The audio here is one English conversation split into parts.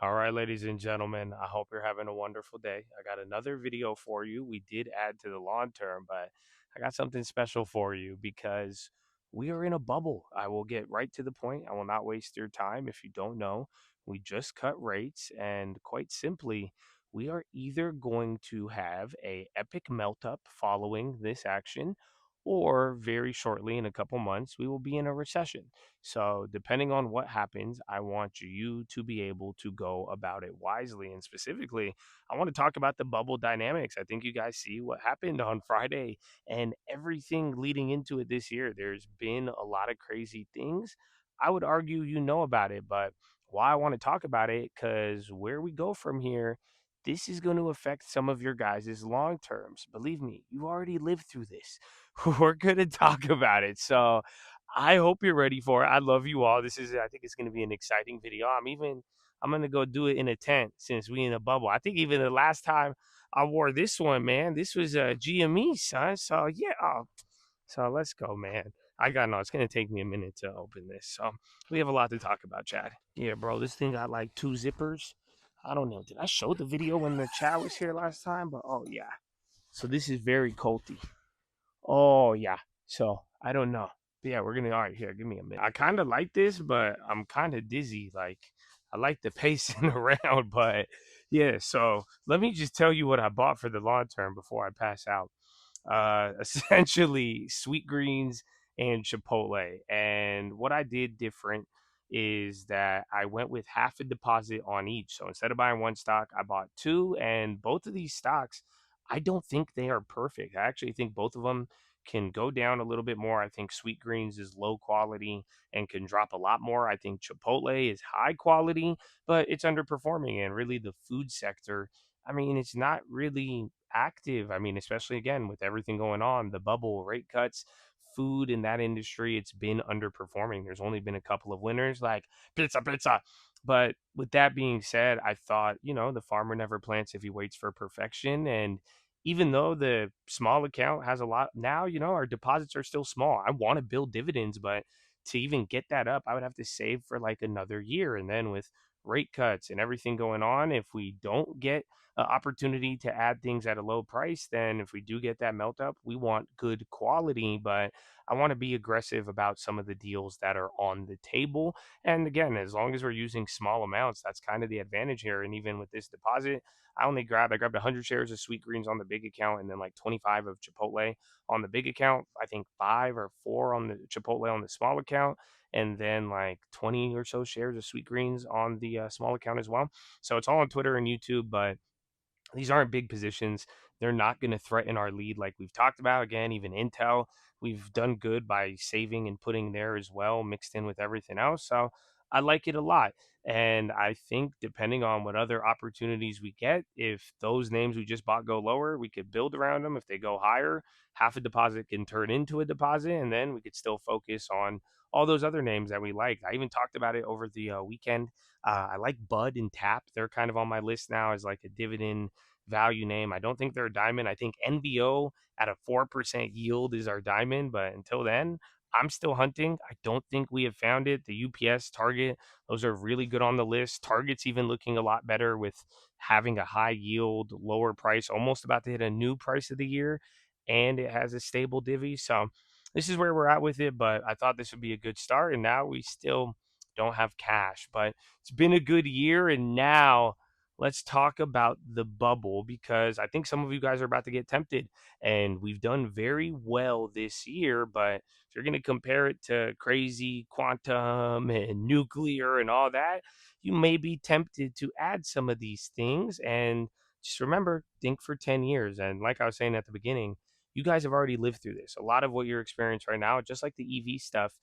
All right, ladies and gentlemen, I hope you're having a wonderful day. I got another video for you. We did add to the long term, but I got something special for you because we are in a bubble. I will get right to the point. I will not waste your time. If you don't know, we just cut rates, and quite simply, we are either going to have a epic melt up following this action, or very shortly in a couple months, we will be in a recession. So, depending on what happens, I want you to be able to go about it wisely. And specifically, I want to talk about the bubble dynamics. I think you guys see what happened on Friday and everything leading into it this year. There's been a lot of crazy things. I would argue you know about it, but why I want to talk about it, because where we go from here, this is going to affect some of your guys' long terms. Believe me, you already lived through this. We're going to talk about it. So, I hope you're ready for it. I love you all. I think it's going to be an exciting video. I'm going to go do it in a tent since we in a bubble. I think even the last time I wore this one, man, this was a GME, son. So yeah, so let's go, man. I got no. It's going to take me a minute to open this. So we have a lot to talk about, Chad. Yeah, bro, this thing got like two zippers. I don't know. Did I show the video when the Chad was here last time? But oh yeah. So this is very culty. Oh yeah. So I don't know. But yeah, we're gonna all right here. Give me a minute. I kind of like this, but I'm kind of dizzy. Like I like the pacing around, but yeah. So let me just tell you what I bought for the long term before I pass out. Essentially sweet greens and Chipotle. And what I did different is that I went with half a deposit on each. So instead of buying one stock, I bought two, and both of these stocks, I don't think they are perfect. I actually think both of them can go down a little bit more. I think Sweet Greens is low quality and can drop a lot more. I think Chipotle is high quality, but it's underperforming. And really, the food sector, I mean, it's not really active. I mean, especially again with everything going on, the bubble, rate cuts, food in that industry, it's been underperforming. There's only been a couple of winners like pizza. But with that being said, I thought, the farmer never plants if he waits for perfection. And even though the small account has a lot now, our deposits are still small. I want to build dividends, but to even get that up, I would have to save for like another year. And then with rate cuts and everything going on, if we don't get an opportunity to add things at a low price, then if we do get that melt up, we want good quality, but I want to be aggressive about some of the deals that are on the table. And again, as long as we're using small amounts, that's kind of the advantage here. And even with this deposit, I grabbed 100 shares of Sweet Greens on the big account, and then like 25 of Chipotle on the big account. I think 5 or 4 on the Chipotle on the small account, and then like 20 or so shares of Sweet Greens on the small account as well. So it's all on Twitter and YouTube, but these aren't big positions. They're not going to threaten our lead like we've talked about. Again, even Intel, we've done good by saving and putting there as well, mixed in with everything else. So I like it a lot. And I think depending on what other opportunities we get, if those names we just bought go lower, we could build around them. If they go higher, half a deposit can turn into a deposit, and then we could still focus on all those other names that we like. I even talked about it over the weekend. I like Bud and Tap. They're kind of on my list now as like a dividend value name. I don't think they're a diamond. I think NBO at a 4% yield is our diamond, but until then, I'm still hunting. I don't think we have found it. The UPS, Target, those are really good on the list. Target's even looking a lot better with having a high yield, lower price, almost about to hit a new price of the year, and it has a stable divvy. So this is where we're at with it, but I thought this would be a good start, and now we still don't have cash. But it's been a good year, and now let's talk about the bubble, because I think some of you guys are about to get tempted, and we've done very well this year. But if you're going to compare it to crazy quantum and nuclear and all that, you may be tempted to add some of these things. And just remember, think for 10 years. And like I was saying at the beginning, you guys have already lived through this. A lot of what you're experiencing right now, just like the EV stuff,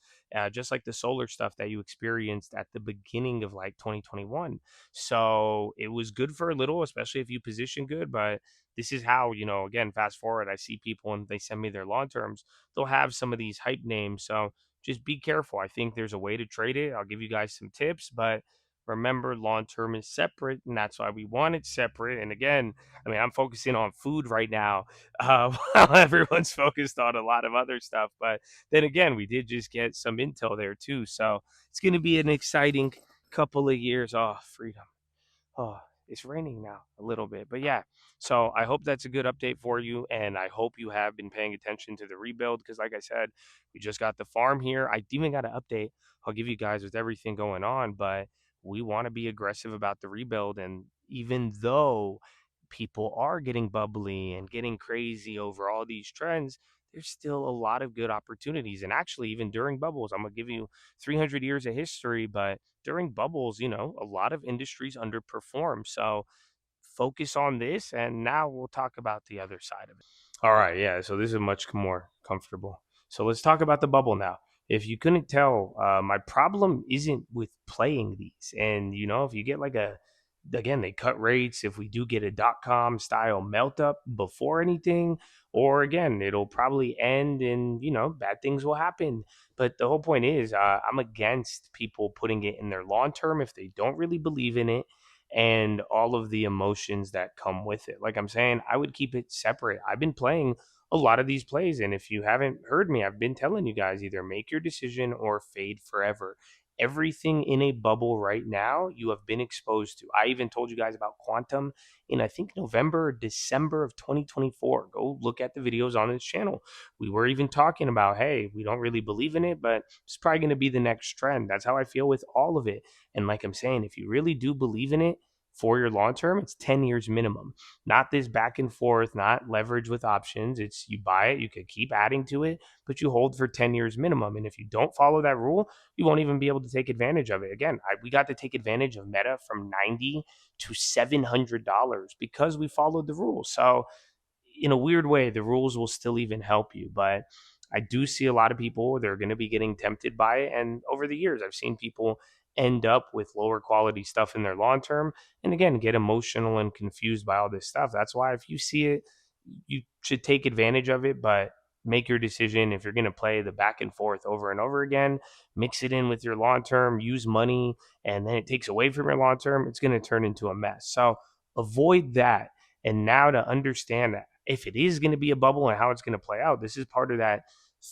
just like the solar stuff that you experienced at the beginning of like 2021. So it was good for a little, especially if you position good. But this is how, again, fast forward, I see people and they send me their long terms. They'll have some of these hype names. So just be careful. I think there's a way to trade it. I'll give you guys some tips, but remember, long term is separate, and that's why we want it separate. And again, I mean, I'm focusing on food right now, while everyone's focused on a lot of other stuff. But then again, we did just get some intel there too. So it's going to be an exciting couple of years. Oh, freedom. Oh, it's raining now a little bit. But yeah, so I hope that's a good update for you. And I hope you have been paying attention to the rebuild because, like I said, we just got the farm here. I even got an update. I'll give you guys with everything going on, but we want to be aggressive about the rebuild. And even though people are getting bubbly and getting crazy over all these trends, there's still a lot of good opportunities. And actually, even during bubbles, I'm going to give you 300 years of history, but during bubbles, a lot of industries underperform. So focus on this, and now we'll talk about the other side of it. All right, yeah. So this is much more comfortable. So let's talk about the bubble now. If you couldn't tell, my problem isn't with playing these. And if you get like again, they cut rates. If we do get a .com style melt up before anything, or again, it'll probably end, and bad things will happen. But the whole point is, I'm against people putting it in their long term if they don't really believe in it and all of the emotions that come with it. Like I'm saying, I would keep it separate. I've been playing a lot of these plays, and if you haven't heard me, I've been telling you guys either make your decision or fade forever. Everything in a bubble right now, you have been exposed to. I even told you guys about quantum in, I think, November or December of 2024. Go look at the videos on this channel. We were even talking about, hey, we don't really believe in it, but it's probably going to be the next trend. That's how I feel with all of it. And like I'm saying, if you really do believe in it for your long term, it's 10 years minimum. Not this back and forth, not leverage with options. It's you buy it, you could keep adding to it, but you hold for 10 years minimum. And if you don't follow that rule, you won't even be able to take advantage of it. Again, we got to take advantage of Meta from 90 to $700 because we followed the rules. So in a weird way, the rules will still even help you. But I do see a lot of people, they're going to be getting tempted by it. And over the years, I've seen people end up with lower quality stuff in their long term. And again, get emotional and confused by all this stuff. That's why if you see it, you should take advantage of it, but make your decision. If you're going to play the back and forth over and over again, mix it in with your long term, use money, and then it takes away from your long term, it's going to turn into a mess. So avoid that. And now to understand that if it is going to be a bubble and how it's going to play out, this is part of that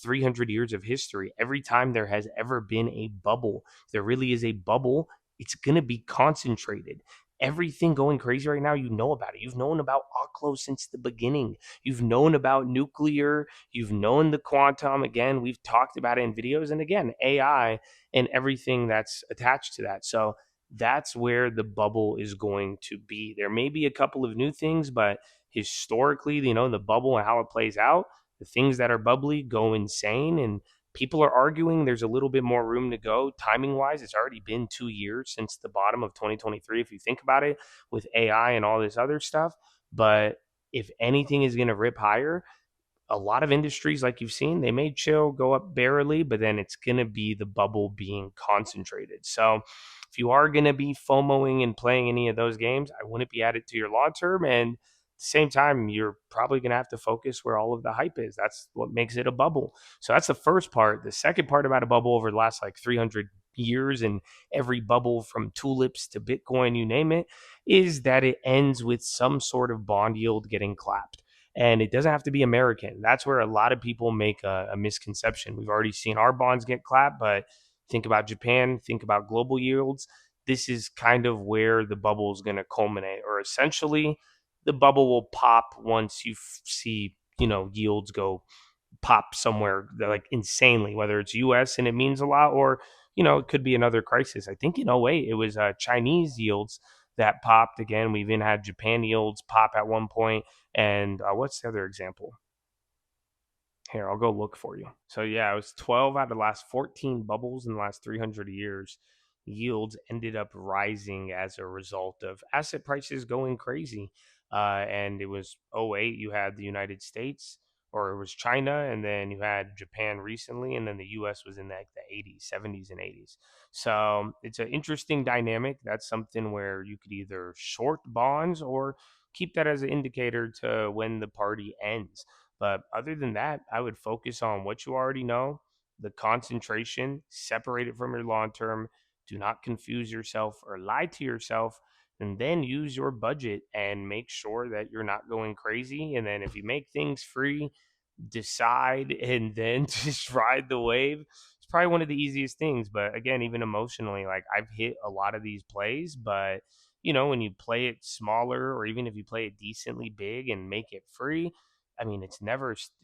300 years of history. Every time there has ever been a bubble, there really is a bubble, it's going to be concentrated. Everything going crazy right now, you know about it. You've known about Oclo since the beginning. You've known about nuclear. You've known the quantum. Again, we've talked about it in videos. And again, AI and everything that's attached to that. So that's where the bubble is going to be. There may be a couple of new things, but historically, the bubble and how it plays out, the things that are bubbly go insane. And people are arguing there's a little bit more room to go timing wise. It's already been 2 years since the bottom of 2023, if you think about it, with AI and all this other stuff. But if anything is going to rip higher, a lot of industries, like you've seen, they may chill, go up barely, but then it's going to be the bubble being concentrated. So if you are going to be FOMOing and playing any of those games, I wouldn't be added to your long term. And at the same time, you're probably going to have to focus where all of the hype is. That's what makes it a bubble. So that's the first part. The second part about a bubble over the last like 300 years, and every bubble from tulips to Bitcoin, you name it, is that it ends with some sort of bond yield getting clapped. And it doesn't have to be American. That's where a lot of people make a misconception. We've already seen our bonds get clapped, but think about Japan, think about global yields. This is kind of where the bubble is going to culminate, or essentially the bubble will pop once you see, yields go pop somewhere like insanely, whether it's US and it means a lot, or, it could be another crisis. I think in '08, it was Chinese yields that popped again. We even had Japan yields pop at one point. And what's the other example? Here, I'll go look for you. So yeah, it was 12 out of the last 14 bubbles in the last 300 years. Yields ended up rising as a result of asset prices going crazy. And it was '08, you had the United States, or it was China, and then you had Japan recently, and then the US was in like the 80s, 70s, and 80s. So it's an interesting dynamic. That's something where you could either short bonds or keep that as an indicator to when the party ends. But other than that, I would focus on what you already know, the concentration, separate it from your long term. Do not confuse yourself or lie to yourself. And then use your budget and make sure that you're not going crazy. And then if you make things free, decide and then just ride the wave. It's probably one of the easiest things. But again, even emotionally, like I've hit a lot of these plays, but when you play it smaller, or even if you play it decently big and make it free, I mean, it's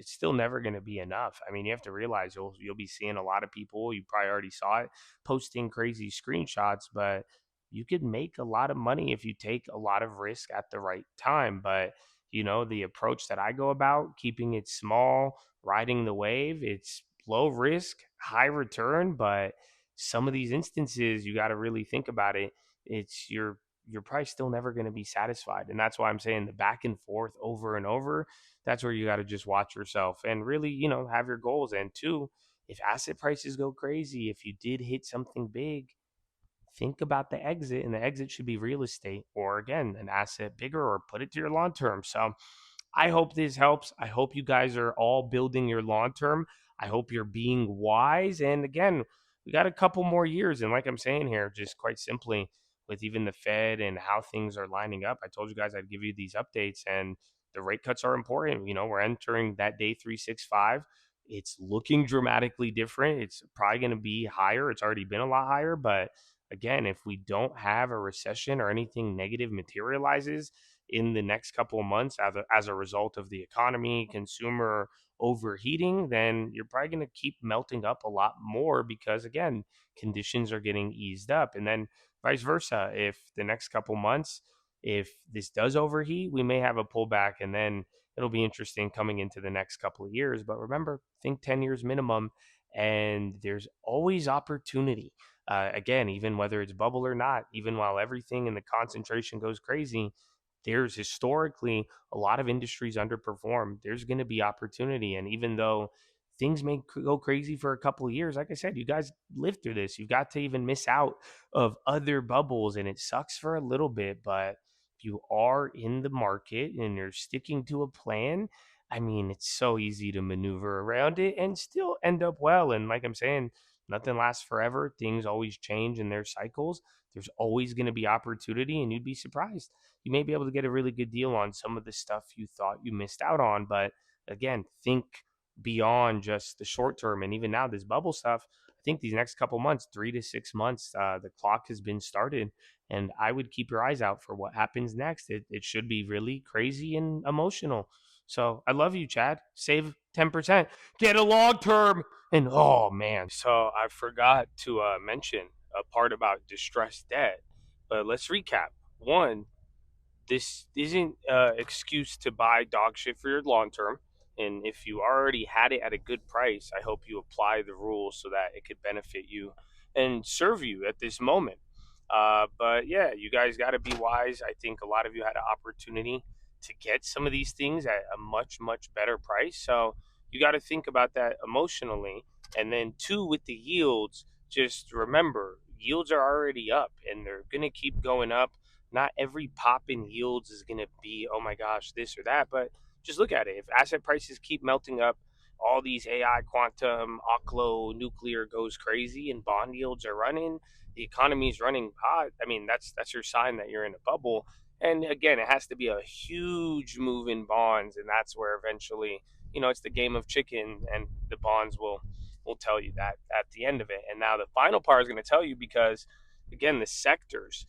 still never going to be enough. I mean, you have to realize you'll be seeing a lot of people, you probably already saw it, posting crazy screenshots, but you could make a lot of money if you take a lot of risk at the right time. But the approach that I go about, keeping it small, riding the wave, it's low risk, high return, but some of these instances you got to really think about it. It's you're probably still never going to be satisfied. And that's why I'm saying the back and forth over and over, that's where you got to just watch yourself and really, have your goals. And two, if asset prices go crazy, if you did hit something big, think about the exit, and the exit should be real estate or, again, an asset bigger, or put it to your long term. So I hope this helps. I hope you guys are all building your long term. I hope you're being wise. And again, we got a couple more years. And like I'm saying here, just quite simply, with even the Fed and how things are lining up, I told you guys I'd give you these updates, and the rate cuts are important. We're entering that day 365. It's looking dramatically different. It's probably going to be higher. It's already been a lot higher. But again, if we don't have a recession or anything negative materializes in the next couple of months as a result of the economy, consumer overheating, then you're probably going to keep melting up a lot more because, again, conditions are getting eased up. And then vice versa, if the next couple months, if this does overheat, we may have a pullback, and then it'll be interesting coming into the next couple of years. But remember, think 10 years minimum, and there's always opportunity. Again, even whether it's bubble or not, even while everything in the concentration goes crazy, there's historically a lot of industries underperform. There's going to be opportunity. And even though things may go crazy for a couple of years, like I said, you guys lived through this. You got to even miss out of other bubbles, and it sucks for a little bit. But if you are in the market and you're sticking to a plan, I mean, it's so easy to maneuver around it and still end up well. And like I'm saying, nothing lasts forever. Things always change in their cycles. There's always going to be opportunity, and you'd be surprised. You may be able to get a really good deal on some of the stuff you thought you missed out on. But again, think beyond just the short term. And even now, this bubble stuff, I think these next couple months, 3 to 6 months, the clock has been started. And I would keep your eyes out for what happens next. It should be really crazy and emotional. So I love you, Chad. Save 10%. Get a long term. And oh man, so I forgot to mention a part about distressed debt. But let's recap. One, this isn't excuse to buy dog shit for your long term. And if you already had it at a good price, I hope you apply the rules so that it could benefit you and serve you at this moment. But yeah, you guys got to be wise. I think a lot of you had an opportunity to get some of these things at a much, much better price. So you got to think about that emotionally. And then, two, with the yields, just remember yields are already up and they're going to keep going up. Not every pop in yields is going to be, oh my gosh, this or that. But just look at it. If asset prices keep melting up, all these AI, quantum, Oklo, nuclear goes crazy, and bond yields are running, the economy is running hot. I mean, that's your sign that you're in a bubble. And again, it has to be a huge move in bonds, and that's where eventually, it's the game of chicken, and the bonds will tell you that at the end of it. And now the final part is going to tell you, because again, the sectors,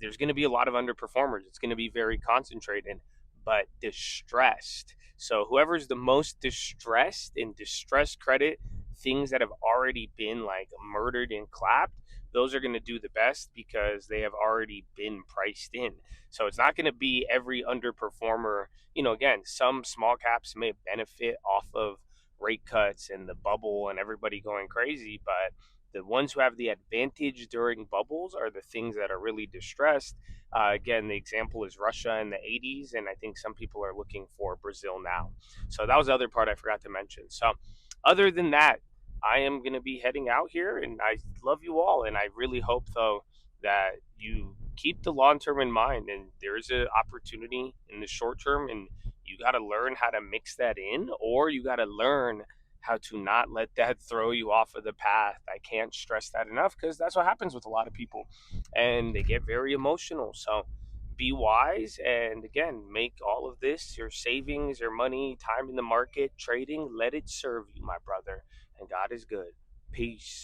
there's going to be a lot of underperformers. It's going to be very concentrated, but distressed. So whoever's the most distressed in distressed credit, things that have already been like murdered and clapped, those are going to do the best because they have already been priced in. So it's not going to be every underperformer. Again, some small caps may benefit off of rate cuts and the bubble and everybody going crazy, but the ones who have the advantage during bubbles are the things that are really distressed. Again, the example is Russia in the 80s, and I think some people are looking for Brazil now. So that was the other part I forgot to mention. So other than that, I am going to be heading out here, and I love you all, and I really hope, though, that you keep the long term in mind, and there is an opportunity in the short term, and you got to learn how to mix that in, or you got to learn how to not let that throw you off of the path. I can't stress that enough, because that's what happens with a lot of people, and they get very emotional. So be wise, and again, make all of this your savings, your money, time in the market, trading, let it serve you, my brother. And God is good. Peace.